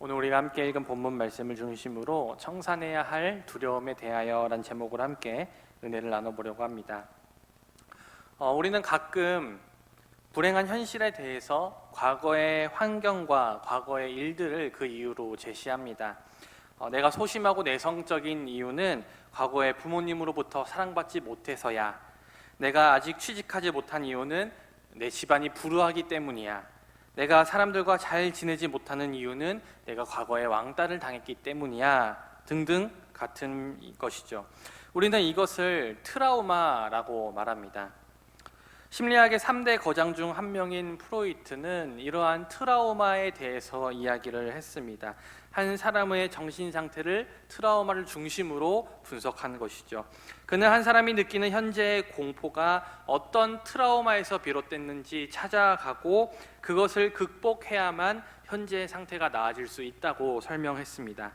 오늘 우리가 함께 읽은 본문 말씀을 중심으로 청산해야 할 두려움에 대하여 라는 제목으로 함께 은혜를 나눠보려고 합니다. 우리는 가끔 불행한 현실에 대해서 과거의 환경과 과거의 일들을 그 이유로 제시합니다. 내가 소심하고 내성적인 이유는 과거에 부모님으로부터 사랑받지 못해서야, 내가 아직 취직하지 못한 이유는 내 집안이 불우하기 때문이야, 내가 사람들과 잘 지내지 못하는 이유는 내가 과거에 왕따를 당했기 때문이야 등등 같은 것이죠. 우리는 이것을 트라우마라고 말합니다. 심리학의 3대 거장 중 한 명인 프로이트는 이러한 트라우마에 대해서 이야기를 했습니다. 한 사람의 정신 상태를 트라우마를 중심으로 분석한 것이죠. 그는 한 사람이 느끼는 현재의 공포가 어떤 트라우마에서 비롯됐는지 찾아가고 그것을 극복해야만 현재의 상태가 나아질 수 있다고 설명했습니다.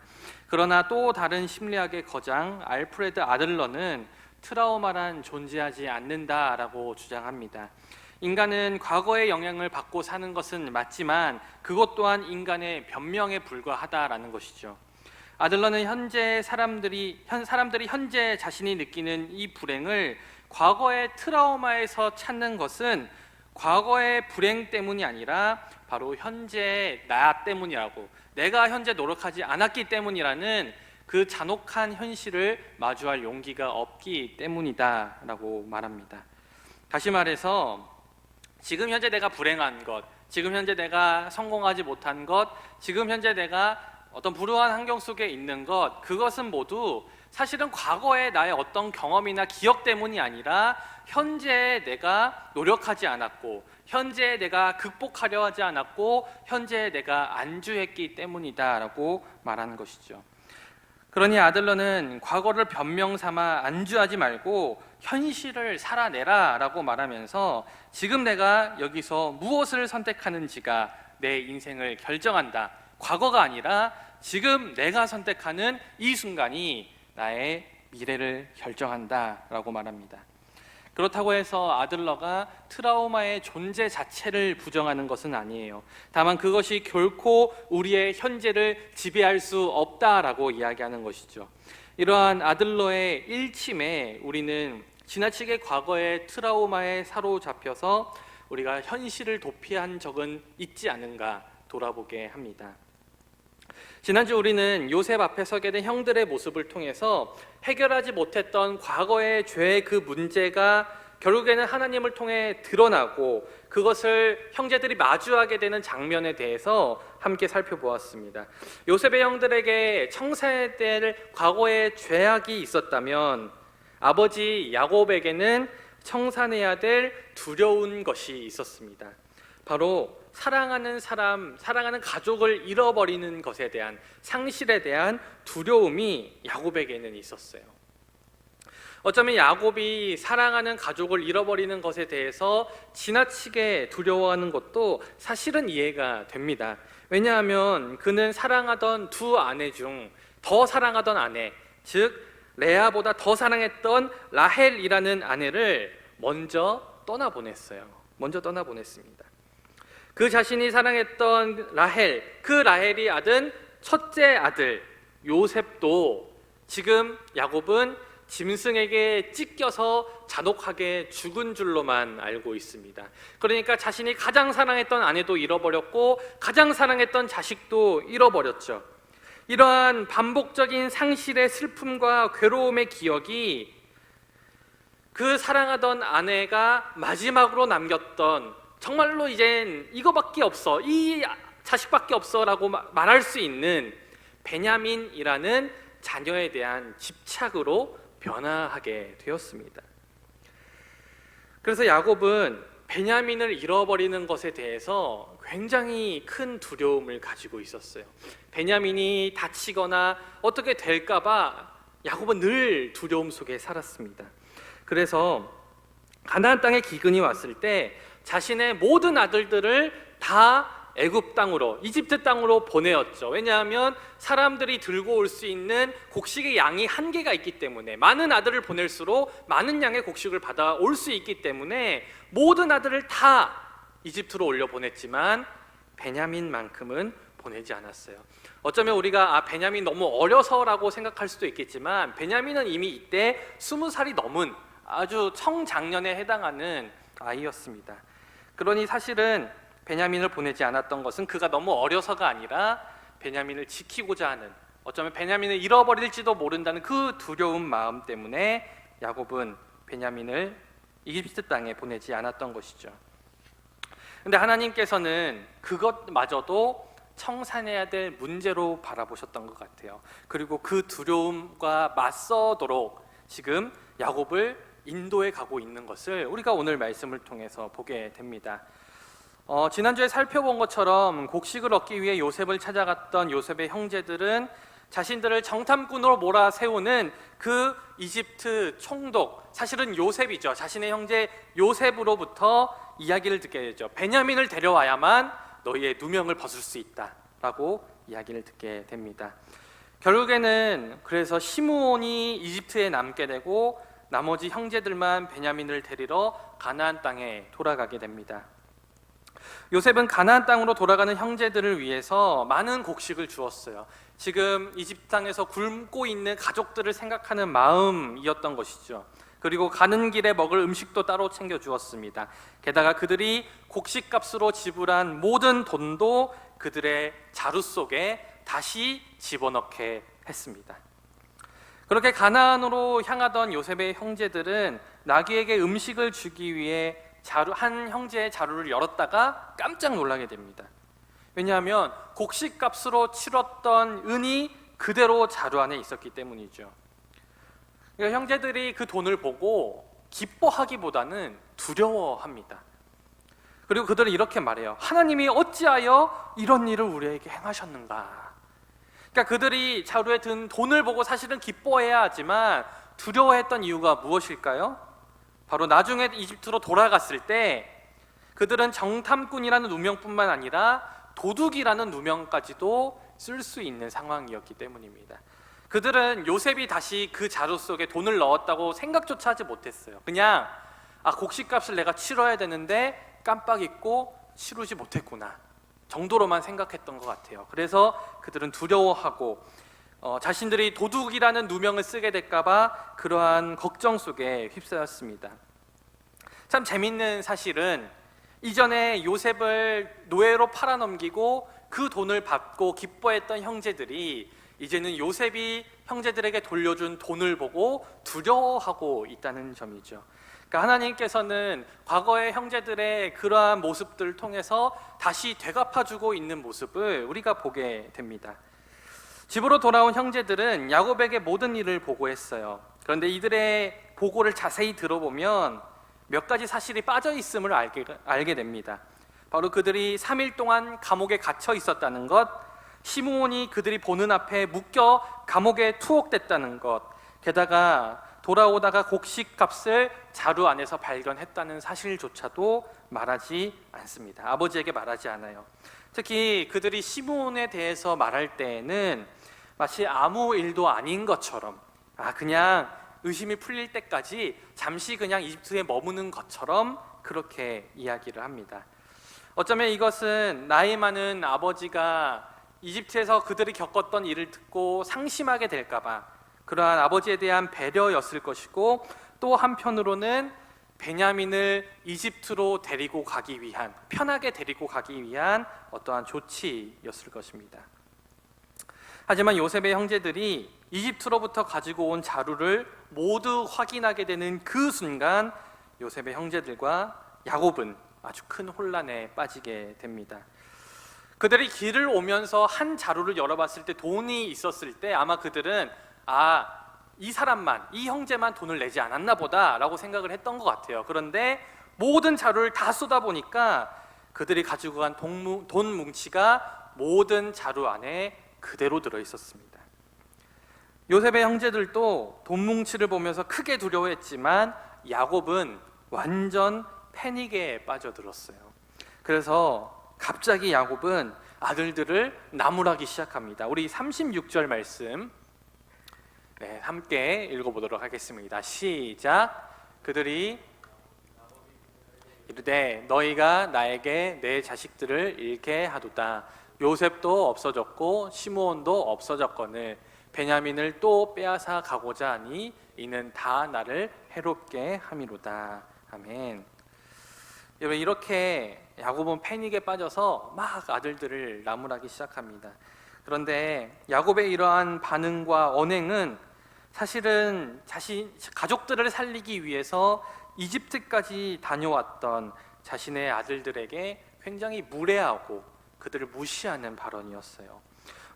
그러나 또 다른 심리학의 거장 알프레드 아들러는 트라우마란 존재하지 않는다라고 주장합니다. 인간은 과거의 영향을 받고 사는 것은 맞지만 그것 또한 인간의 변명에 불과하다라는 것이죠. 아들러는 사람들이 현재 자신이 느끼는 이 불행을 과거의 트라우마에서 찾는 것은 과거의 불행 때문이 아니라 바로 현재의 나 때문이라고, 내가 현재 노력하지 않았기 때문이라는 그 잔혹한 현실을 마주할 용기가 없기 때문이다 라고 말합니다. 다시 말해서 지금 현재 내가 불행한 것, 지금 현재 내가 성공하지 못한 것, 지금 현재 내가 어떤 불우한 환경 속에 있는 것, 그것은 모두 사실은 과거의 나의 어떤 경험이나 기억 때문이 아니라 현재에 내가 노력하지 않았고, 현재에 내가 극복하려 하지 않았고, 현재에 내가 안주했기 때문이다 라고 말하는 것이죠. 그러니 아들러는 과거를 변명 삼아 안주하지 말고 현실을 살아내라 라고 말하면서 지금 내가 여기서 무엇을 선택하는지가 내 인생을 결정한다, 과거가 아니라 지금 내가 선택하는 이 순간이 나의 미래를 결정한다 라고 말합니다. 그렇다고 해서 아들러가 트라우마의 존재 자체를 부정하는 것은 아니에요. 다만 그것이 결코 우리의 현재를 지배할 수 없다라고 이야기하는 것이죠. 이러한 아들러의 일침에 우리는 지나치게 과거의 트라우마에 사로잡혀서 우리가 현실을 도피한 적은 있지 않은가 돌아보게 합니다. 지난주 우리는 요셉 앞에 서게 된 형들의 모습을 통해서 해결하지 못했던 과거의 죄의 그 문제가 결국에는 하나님을 통해 드러나고 그것을 형제들이 마주하게 되는 장면에 대해서 함께 살펴보았습니다. 요셉의 형들에게 청산해야 될 과거의 죄악이 있었다면 아버지 야곱에게는 청산해야 될 두려운 것이 있었습니다. 바로 사랑하는 사람, 사랑하는 가족을 잃어버리는 것에 대한 상실에 대한 두려움이 야곱에게는 있었어요. 어쩌면 야곱이 사랑하는 가족을 잃어버리는 것에 대해서 지나치게 두려워하는 것도 사실은 이해가 됩니다. 왜냐하면 그는 사랑하던 두 아내 중 더 사랑하던 아내, 즉 레아보다 더 사랑했던 라헬이라는 아내를 먼저 떠나보냈어요. 먼저 떠나보냈습니다. 그 자신이 사랑했던 라헬, 그 라헬이 낳은 첫째 아들 요셉도 지금 야곱은 짐승에게 찢겨서 잔혹하게 죽은 줄로만 알고 있습니다. 그러니까 자신이 가장 사랑했던 아내도 잃어버렸고 가장 사랑했던 자식도 잃어버렸죠. 이러한 반복적인 상실의 슬픔과 괴로움의 기억이 그 사랑하던 아내가 마지막으로 남겼던, 정말로 이젠 이거밖에 없어, 이 자식밖에 없어 라고 말할 수 있는 베냐민이라는 자녀에 대한 집착으로 변화하게 되었습니다. 그래서 야곱은 베냐민을 잃어버리는 것에 대해서 굉장히 큰 두려움을 가지고 있었어요. 베냐민이 다치거나 어떻게 될까 봐 야곱은 늘 두려움 속에 살았습니다. 그래서 가나안 땅에 기근이 왔을 때 자신의 모든 아들들을 다 애굽 땅으로, 이집트 땅으로 보내었죠. 왜냐하면 사람들이 들고 올 수 있는 곡식의 양이 한계가 있기 때문에, 많은 아들을 보낼수록 많은 양의 곡식을 받아올 수 있기 때문에 모든 아들을 다 이집트로 올려 보냈지만 베냐민만큼은 보내지 않았어요. 어쩌면 우리가 베냐민 너무 어려서라고 생각할 수도 있겠지만 베냐민은 이미 이때 20살이 넘은 아주 청장년에 해당하는 아이였습니다. 그러니 사실은 베냐민을 보내지 않았던 것은 그가 너무 어려서가 아니라 베냐민을 지키고자 하는, 어쩌면 베냐민을 잃어버릴지도 모른다는 그 두려운 마음 때문에 야곱은 베냐민을 이집트 땅에 보내지 않았던 것이죠. 근데 하나님께서는 그것마저도 청산해야 될 문제로 바라보셨던 것 같아요. 그리고 그 두려움과 맞서도록 지금 야곱을 인도해 가고 있는 것을 우리가 오늘 말씀을 통해서 보게 됩니다. 지난주에 살펴본 것처럼 곡식을 얻기 위해 요셉을 찾아갔던 요셉의 형제들은 자신들을 정탐꾼으로 몰아세우는 그 이집트 총독, 사실은 요셉이죠. 자신의 형제 요셉으로부터 이야기를 듣게 되죠. 베냐민을 데려와야만 너희의 누명을 벗을 수 있다라고 이야기를 듣게 됩니다. 결국에는 그래서 시므온이 이집트에 남게 되고 나머지 형제들만 베냐민을 데리러 가나안 땅에 돌아가게 됩니다. 요셉은 가나안 땅으로 돌아가는 형제들을 위해서 많은 곡식을 주었어요. 지금 이집트 땅에서 굶고 있는 가족들을 생각하는 마음이었던 것이죠. 그리고 가는 길에 먹을 음식도 따로 챙겨 주었습니다. 게다가 그들이 곡식값으로 지불한 모든 돈도 그들의 자루 속에 다시 집어넣게 했습니다. 그렇게 가나안으로 향하던 요셉의 형제들은 나귀에게 음식을 주기 위해 한 형제의 자루를 열었다가 깜짝 놀라게 됩니다. 왜냐하면 곡식값으로 치렀던 은이 그대로 자루 안에 있었기 때문이죠. 그러니까 형제들이 그 돈을 보고 기뻐하기보다는 두려워합니다. 그리고 그들은 이렇게 말해요. 하나님이 어찌하여 이런 일을 우리에게 행하셨는가. 그러니까 그들이 자루에 든 돈을 보고 사실은 기뻐해야 하지만 두려워했던 이유가 무엇일까요? 바로 나중에 이집트로 돌아갔을 때 그들은 정탐꾼이라는 누명뿐만 아니라 도둑이라는 누명까지도 쓸 수 있는 상황이었기 때문입니다. 그들은 요셉이 다시 그 자루 속에 돈을 넣었다고 생각조차 하지 못했어요. 그냥 곡식값을 내가 치러야 되는데 깜빡 잊고 치르지 못했구나 정도로만 생각했던 것 같아요. 그래서 그들은 두려워하고 자신들이 도둑이라는 누명을 쓰게 될까봐 그러한 걱정 속에 휩싸였습니다. 참 재밌는 사실은 이전에 요셉을 노예로 팔아넘기고 그 돈을 받고 기뻐했던 형제들이 이제는 요셉이 형제들에게 돌려준 돈을 보고 두려워하고 있다는 점이죠. 그러니까 하나님께서는 과거의 형제들의 그러한 모습들을 통해서 다시 되갚아주고 있는 모습을 우리가 보게 됩니다. 집으로 돌아온 형제들은 야곱에게 모든 일을 보고했어요. 그런데 이들의 보고를 자세히 들어보면 몇 가지 사실이 빠져 있음을 알게 됩니다. 바로 그들이 3일 동안 감옥에 갇혀 있었다는 것, 시므온이 그들이 보는 앞에 묶여 감옥에 투옥됐다는 것, 게다가 돌아오다가 곡식값을 자루 안에서 발견했다는 사실조차도 말하지 않습니다. 아버지에게 말하지 않아요. 특히 그들이 시므온에 대해서 말할 때에는 마치 아무 일도 아닌 것처럼 그냥 의심이 풀릴 때까지 잠시 그냥 이집트에 머무는 것처럼 그렇게 이야기를 합니다. 어쩌면 이것은 나이 많은 아버지가 이집트에서 그들이 겪었던 일을 듣고 상심하게 될까봐 그러한 아버지에 대한 배려였을 것이고, 또 한편으로는 베냐민을 이집트로 데리고 가기 위한, 편하게 데리고 가기 위한 어떠한 조치였을 것입니다. 하지만 요셉의 형제들이 이집트로부터 가지고 온 자루를 모두 확인하게 되는 그 순간 요셉의 형제들과 야곱은 아주 큰 혼란에 빠지게 됩니다. 그들이 길을 오면서 한 자루를 열어봤을 때 돈이 있었을 때 아마 그들은 이 사람만, 이 형제만 돈을 내지 않았나 보다 라고 생각을 했던 것 같아요. 그런데 모든 자루를 다 쏟아보니까 그들이 가지고 간 돈 뭉치가 모든 자루 안에 그대로 들어있었습니다. 요셉의 형제들도 돈 뭉치를 보면서 크게 두려워했지만 야곱은 완전 패닉에 빠져들었어요. 그래서 갑자기 야곱은 아들들을 나무라기 시작합니다. 우리 36절 말씀 함께 읽어보도록 하겠습니다. 시작. 그들이 이르되 너희가 나에게 내 자식들을 잃게 하도다. 요셉도 없어졌고 시므온도 없어졌거늘 베냐민을 또 빼앗아 가고자 하니 이는 다 나를 해롭게 함이로다. 아멘. 여러분, 이렇게 야곱은 패닉에 빠져서 막 아들들을 나무라기 시작합니다. 그런데 야곱의 이러한 반응과 언행은 사실은 가족들을 살리기 위해서 이집트까지 다녀왔던 자신의 아들들에게 굉장히 무례하고 그들을 무시하는 발언이었어요.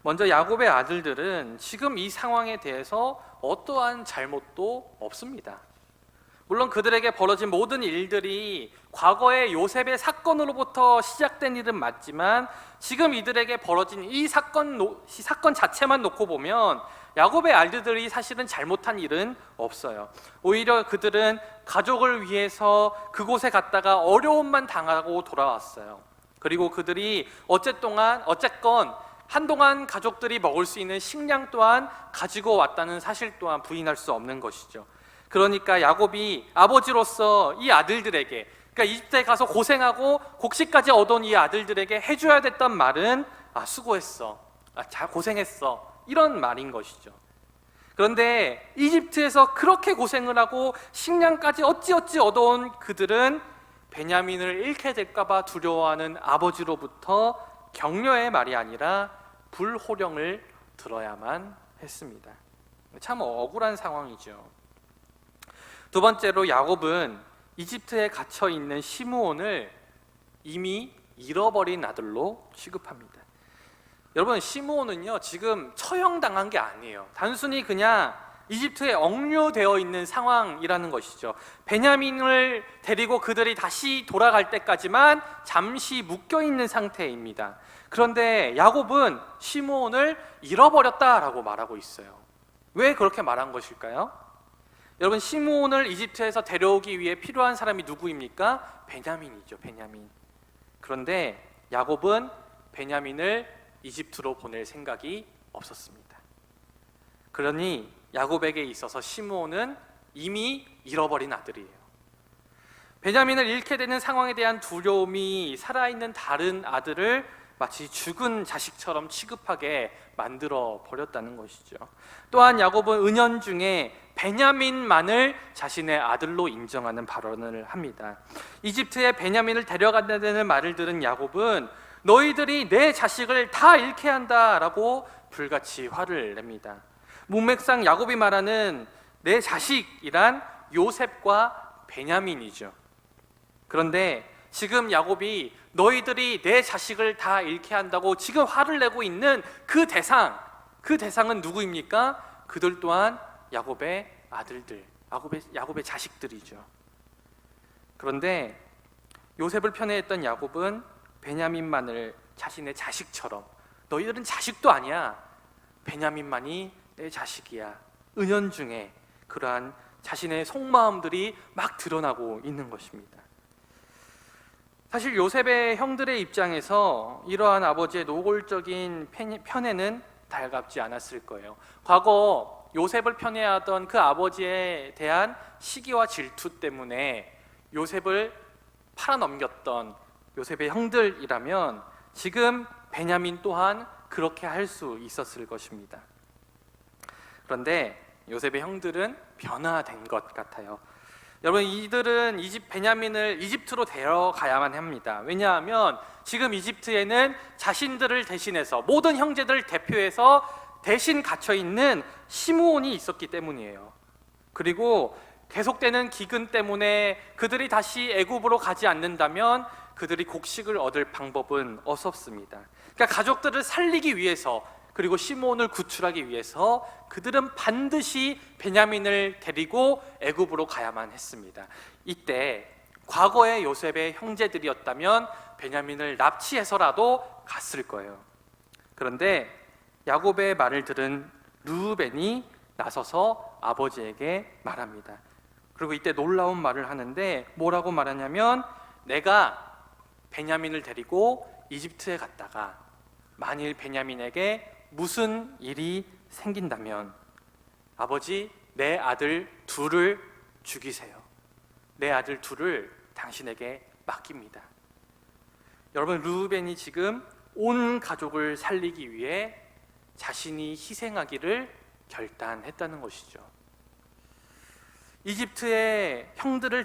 먼저 야곱의 아들들은 지금 이 상황에 대해서 어떠한 잘못도 없습니다. 물론 그들에게 벌어진 모든 일들이 과거의 요셉의 사건으로부터 시작된 일은 맞지만 지금 이들에게 벌어진 이 사건 자체만 놓고 보면 야곱의 아들들이 사실은 잘못한 일은 없어요. 오히려 그들은 가족을 위해서 그곳에 갔다가 어려움만 당하고 돌아왔어요. 그리고 그들이 어쨌건 한동안 가족들이 먹을 수 있는 식량 또한 가지고 왔다는 사실 또한 부인할 수 없는 것이죠. 그러니까 야곱이 아버지로서 이 아들들에게, 그러니까 이집트에 가서 고생하고 곡식까지 얻어온 이 아들들에게 해줘야 됐던 말은 수고했어, 잘 고생했어, 이런 말인 것이죠. 그런데 이집트에서 그렇게 고생을 하고 식량까지 어찌어찌 얻어온 그들은 베냐민을 잃게 될까봐 두려워하는 아버지로부터 격려의 말이 아니라 불호령을 들어야만 했습니다. 참 억울한 상황이죠. 두 번째로 야곱은 이집트에 갇혀 있는 시므온을 이미 잃어버린 아들로 취급합니다. 여러분, 시므온은요 지금 처형당한 게 아니에요. 단순히 그냥 이집트에 억류되어 있는 상황이라는 것이죠. 베냐민을 데리고 그들이 다시 돌아갈 때까지만 잠시 묶여 있는 상태입니다. 그런데 야곱은 시므온을 잃어버렸다라고 말하고 있어요. 왜 그렇게 말한 것일까요? 여러분, 시므온을 이집트에서 데려오기 위해 필요한 사람이 누구입니까? 베냐민이죠. 베냐민. 그런데 야곱은 베냐민을 이집트로 보낼 생각이 없었습니다. 그러니 야곱에게 있어서 시므온은 이미 잃어버린 아들이에요. 베냐민을 잃게 되는 상황에 대한 두려움이 살아있는 다른 아들을 마치 죽은 자식처럼 취급하게 만들어 버렸다는 것이죠. 또한 야곱은 은연중에 베냐민만을 자신의 아들로 인정하는 발언을 합니다. 이집트에 베냐민을 데려간다는 말을 들은 야곱은 너희들이 내 자식을 다 잃게 한다라고 불같이 화를 냅니다. 문맥상 야곱이 말하는 내 자식이란 요셉과 베냐민이죠. 그런데 지금 야곱이 너희들이 내 자식을 다 잃게 한다고 지금 화를 내고 있는 그 대상은 누구입니까? 그들 또한 야곱의 아들들, 야곱의 자식들이죠. 그런데 요셉을 편애했던 야곱은 베냐민만을 자신의 자식처럼, 너희들은 자식도 아니야, 베냐민만이 내 자식이야, 은연중에 그러한 자신의 속마음들이 막 드러나고 있는 것입니다. 사실 요셉의 형들의 입장에서 이러한 아버지의 노골적인 편애는 달갑지 않았을 거예요. 과거 요셉을 편애하던 그 아버지에 대한 시기와 질투 때문에 요셉을 팔아넘겼던 요셉의 형들이라면 지금 베냐민 또한 그렇게 할 수 있었을 것입니다. 그런데 요셉의 형들은 변화된 것 같아요. 여러분, 이들은 베냐민을 이집트로 데려가야만 합니다. 왜냐하면 지금 이집트에는 자신들을 대신해서 모든 형제들을 대표해서 대신 갇혀있는 시므온이 있었기 때문이에요. 그리고 계속되는 기근 때문에 그들이 다시 애굽으로 가지 않는다면 그들이 곡식을 얻을 방법은 없었습니다. 그러니까 가족들을 살리기 위해서, 그리고 시므온을 구출하기 위해서 그들은 반드시 베냐민을 데리고 애굽으로 가야만 했습니다. 이때 과거의 요셉의 형제들이었다면 베냐민을 납치해서라도 갔을 거예요. 그런데 야곱의 말을 들은 르우벤이 나서서 아버지에게 말합니다. 그리고 이때 놀라운 말을 하는데 뭐라고 말하냐면, 내가 베냐민을 데리고 이집트에 갔다가 만일 베냐민에게 무슨 일이 생긴다면 아버지, 내 아들 둘을 죽이세요. 내 아들 둘을 당신에게 맡깁니다. 여러분, 르우벤이 지금 온 가족을 살리기 위해 자신이 희생하기를 결단했다는 것이죠. 이집트의 형제들을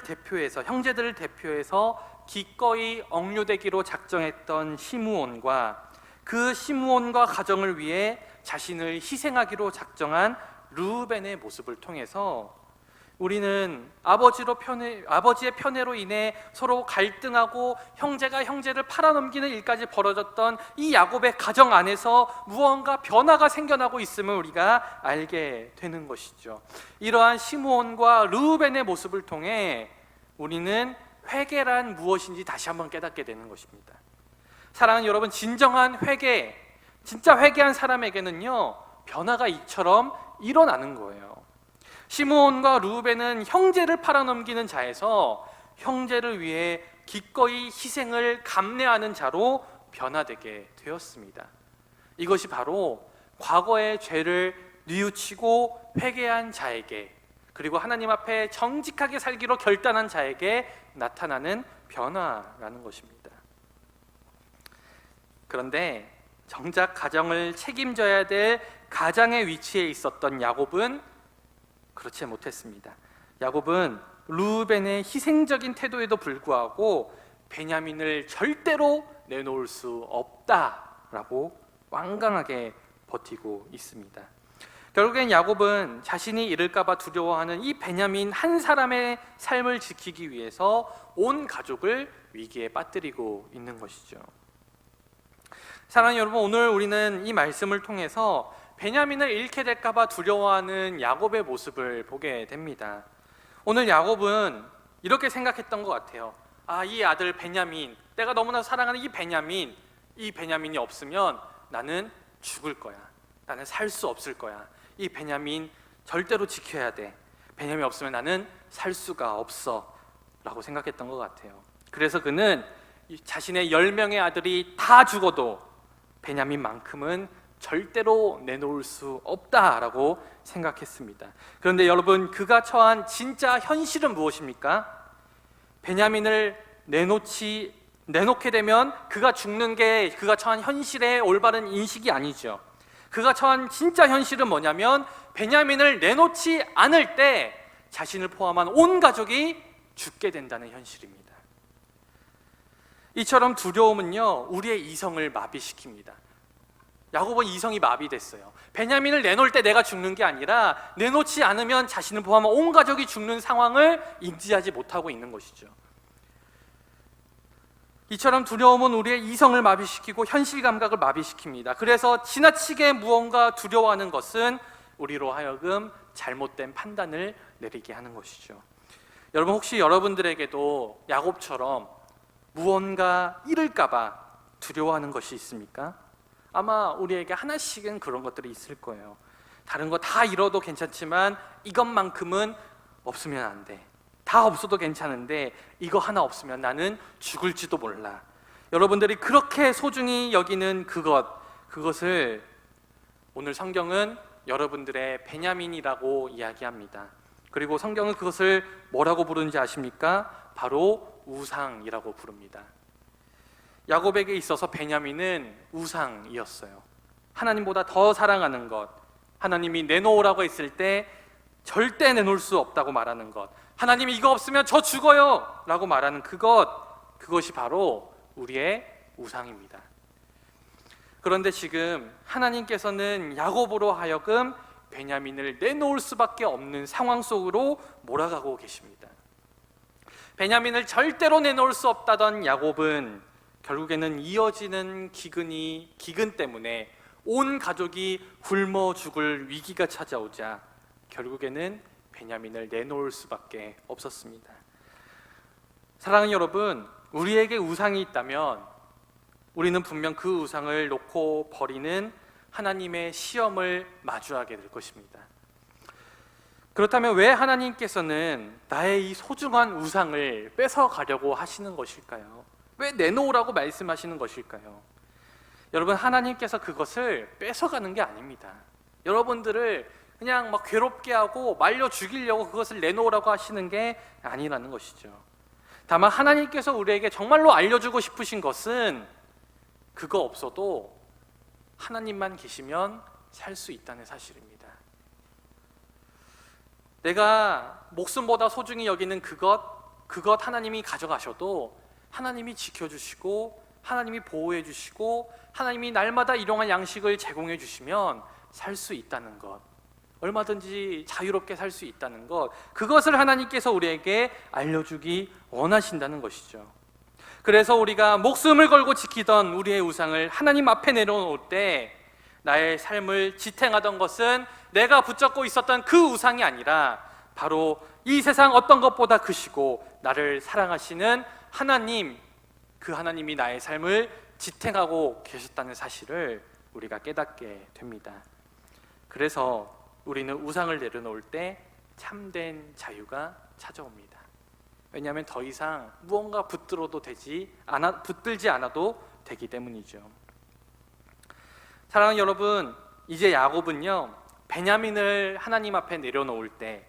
대표해서 기꺼이 억류되기로 작정했던 시므온과 그 시므온과 가정을 위해 자신을 희생하기로 작정한 르우벤의 모습을 통해서 우리는 아버지의 편애로 인해 서로 갈등하고 형제가 형제를 팔아넘기는 일까지 벌어졌던 이 야곱의 가정 안에서 무언가 변화가 생겨나고 있음을 우리가 알게 되는 것이죠. 이러한 시므온과 르우벤의 모습을 통해 우리는 회개란 무엇인지 다시 한번 깨닫게 되는 것입니다. 사랑하는 여러분, 진정한 회개, 진짜 회개한 사람에게는요, 변화가 이처럼 일어나는 거예요. 시므온과 르우벤은 형제를 팔아넘기는 자에서 형제를 위해 기꺼이 희생을 감내하는 자로 변화되게 되었습니다. 이것이 바로 과거의 죄를 뉘우치고 회개한 자에게, 그리고 하나님 앞에 정직하게 살기로 결단한 자에게 나타나는 변화라는 것입니다. 그런데 정작 가정을 책임져야 될 가장의 위치에 있었던 야곱은 그렇지 못했습니다. 야곱은 르우벤의 희생적인 태도에도 불구하고 베냐민을 절대로 내놓을 수 없다라고 완강하게 버티고 있습니다. 결국엔 야곱은 자신이 잃을까봐 두려워하는 이 베냐민 한 사람의 삶을 지키기 위해서 온 가족을 위기에 빠뜨리고 있는 것이죠. 사랑하는 여러분, 오늘 우리는 이 말씀을 통해서 베냐민을 잃게 될까봐 두려워하는 야곱의 모습을 보게 됩니다. 오늘 야곱은 이렇게 생각했던 것 같아요. 이 아들 베냐민, 내가 너무나 사랑하는 이 베냐민이 없으면 나는 죽을 거야. 나는 살 수 없을 거야. 이 베냐민 절대로 지켜야 돼. 베냐민 없으면 나는 살 수가 없어 라고 생각했던 것 같아요. 그래서 그는 자신의 10명의 아들이 다 죽어도 베냐민만큼은 절대로 내놓을 수 없다라고 생각했습니다. 그런데 여러분, 그가 처한 진짜 현실은 무엇입니까? 베냐민을 내놓게 되면 그가 죽는 게 그가 처한 현실의 올바른 인식이 아니죠. 그가 처한 진짜 현실은 뭐냐면 베냐민을 내놓지 않을 때 자신을 포함한 온 가족이 죽게 된다는 현실입니다. 이처럼 두려움은요, 우리의 이성을 마비시킵니다. 야곱은 이성이 마비됐어요. 베냐민을 내놓을 때 내가 죽는 게 아니라 내놓지 않으면 자신을 포함한 온 가족이 죽는 상황을 인지하지 못하고 있는 것이죠. 이처럼 두려움은 우리의 이성을 마비시키고 현실 감각을 마비시킵니다. 그래서 지나치게 무언가 두려워하는 것은 우리로 하여금 잘못된 판단을 내리게 하는 것이죠. 여러분, 혹시 여러분들에게도 야곱처럼 무언가 잃을까봐 두려워하는 것이 있습니까? 아마 우리에게 하나씩은 그런 것들이 있을 거예요. 다른 거 다 잃어도 괜찮지만 이것만큼은 없으면 안 돼. 다 없어도 괜찮은데 이거 하나 없으면 나는 죽을지도 몰라. 여러분들이 그렇게 소중히 여기는 그것을 오늘 성경은 여러분들의 베냐민이라고 이야기합니다. 그리고 성경은 그것을 뭐라고 부르는지 아십니까? 바로 우상이라고 부릅니다. 야곱에게 있어서 베냐민은 우상이었어요. 하나님보다 더 사랑하는 것, 하나님이 내놓으라고 했을 때 절대 내놓을 수 없다고 말하는 것, 하나님이 이거 없으면 저 죽어요 라고 말하는 그것이 바로 우리의 우상입니다. 그런데 지금 하나님께서는 야곱으로 하여금 베냐민을 내놓을 수밖에 없는 상황 속으로 몰아가고 계십니다. 베냐민을 절대로 내놓을 수 없다던 야곱은 결국에는 이어지는 기근 때문에 온 가족이 굶어 죽을 위기가 찾아오자 결국에는 베냐민을 내놓을 수밖에 없었습니다. 사랑하는 여러분, 우리에게 우상이 있다면 우리는 분명 그 우상을 놓고 버리는 하나님의 시험을 마주하게 될 것입니다. 그렇다면 왜 하나님께서는 나의 이 소중한 우상을 뺏어가려고 하시는 것일까요? 왜 내놓으라고 말씀하시는 것일까요? 여러분, 하나님께서 그것을 뺏어가는 게 아닙니다. 여러분들을 그냥 막 괴롭게 하고 말려 죽이려고 그것을 내놓으라고 하시는 게 아니라는 것이죠. 다만 하나님께서 우리에게 정말로 알려주고 싶으신 것은 그거 없어도 하나님만 계시면 살 수 있다는 사실입니다. 내가 목숨보다 소중히 여기는 그것 하나님이 가져가셔도 하나님이 지켜주시고 하나님이 보호해 주시고 하나님이 날마다 일용할 양식을 제공해 주시면 살 수 있다는 것, 얼마든지 자유롭게 살 수 있다는 것, 그것을 하나님께서 우리에게 알려주기 원하신다는 것이죠. 그래서 우리가 목숨을 걸고 지키던 우리의 우상을 하나님 앞에 내려놓을 때 나의 삶을 지탱하던 것은 내가 붙잡고 있었던 그 우상이 아니라 바로 이 세상 어떤 것보다 크시고 나를 사랑하시는 하나님, 그 하나님이 나의 삶을 지탱하고 계셨다는 사실을 우리가 깨닫게 됩니다. 그래서 우리는 우상을 내려놓을 때 참된 자유가 찾아옵니다. 왜냐하면 더 이상 무언가 붙들지 않아도 되기 때문이죠. 사랑하는 여러분, 이제 야곱은요, 베냐민을 하나님 앞에 내려놓을 때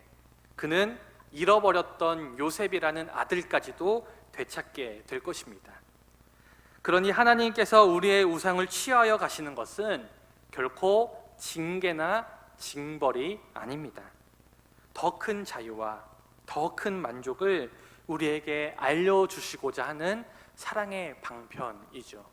그는 잃어버렸던 요셉이라는 아들까지도 되찾게 될 것입니다. 그러니 하나님께서 우리의 우상을 취하여 가시는 것은 결코 징계나 징벌이 아닙니다. 더 큰 자유와 더 큰 만족을 우리에게 알려주시고자 하는 사랑의 방편이죠.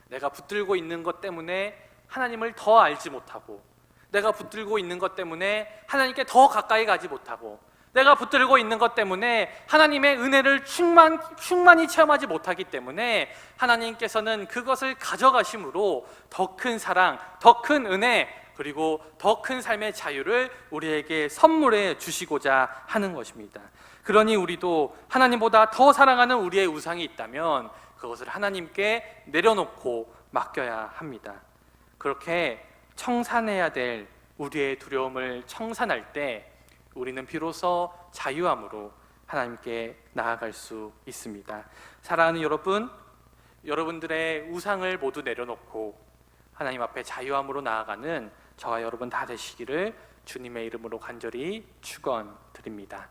내가 붙들고 있는 것 때문에 하나님을 더 알지 못하고, 내가 붙들고 있는 것 때문에 하나님께 더 가까이 가지 못하고, 내가 붙들고 있는 것 때문에 하나님의 은혜를 충만히 체험하지 못하기 때문에 하나님께서는 그것을 가져가심으로 더 큰 사랑, 더 큰 은혜, 그리고 더 큰 삶의 자유를 우리에게 선물해 주시고자 하는 것입니다. 그러니 우리도 하나님보다 더 사랑하는 우리의 우상이 있다면 그것을 하나님께 내려놓고 맡겨야 합니다. 그렇게 청산해야 될 우리의 두려움을 청산할 때 우리는 비로소 자유함으로 하나님께 나아갈 수 있습니다. 사랑하는 여러분, 여러분들의 우상을 모두 내려놓고 하나님 앞에 자유함으로 나아가는 저와 여러분 다 되시기를 주님의 이름으로 간절히 축원드립니다.